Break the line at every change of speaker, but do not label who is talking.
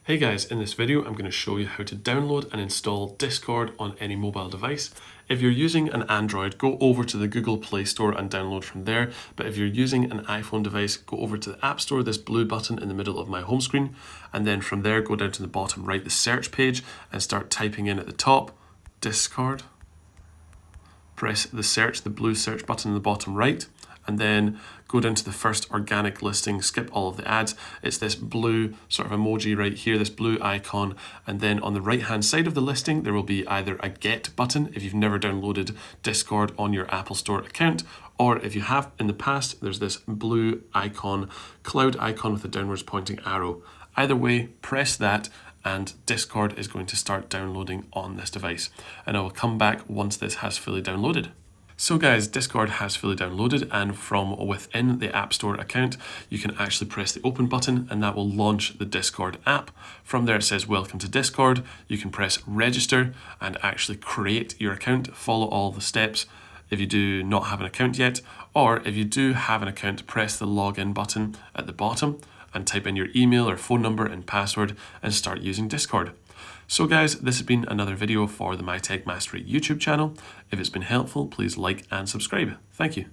Hey guys, in this video I'm going to show you how to download and install Discord on any mobile device. If you're using an Android, go over to the Google Play Store and download from there. But if you're using an iPhone device, go over to the App Store, this blue button in the middle of my home screen, and then from there go down to the bottom right, the search page, and start typing in at the top, Discord. Press the blue search button in the bottom right, and then go down to the first organic listing, skip all of the ads. It's this blue sort of emoji right here, this blue icon, and then on the right hand side of the listing there will be either a get button if you've never downloaded Discord on your Apple Store account, or if you have in the past, there's this blue icon, cloud icon with a downwards pointing arrow. Either way, press that and Discord is going to start downloading on this device, and I will come back once this has fully downloaded. So guys, Discord has fully downloaded, and from within the App Store account, you can actually press the open button and that will launch the Discord app. From there it says welcome to Discord. You can press register and actually create your account, follow all the steps if you do not have an account yet, or if you do have an account, press the login button at the bottom and type in your email or phone number and password and start using Discord. So guys, this has been another video for the My Tech Mastery YouTube channel. If it's been helpful, please like and subscribe. Thank you.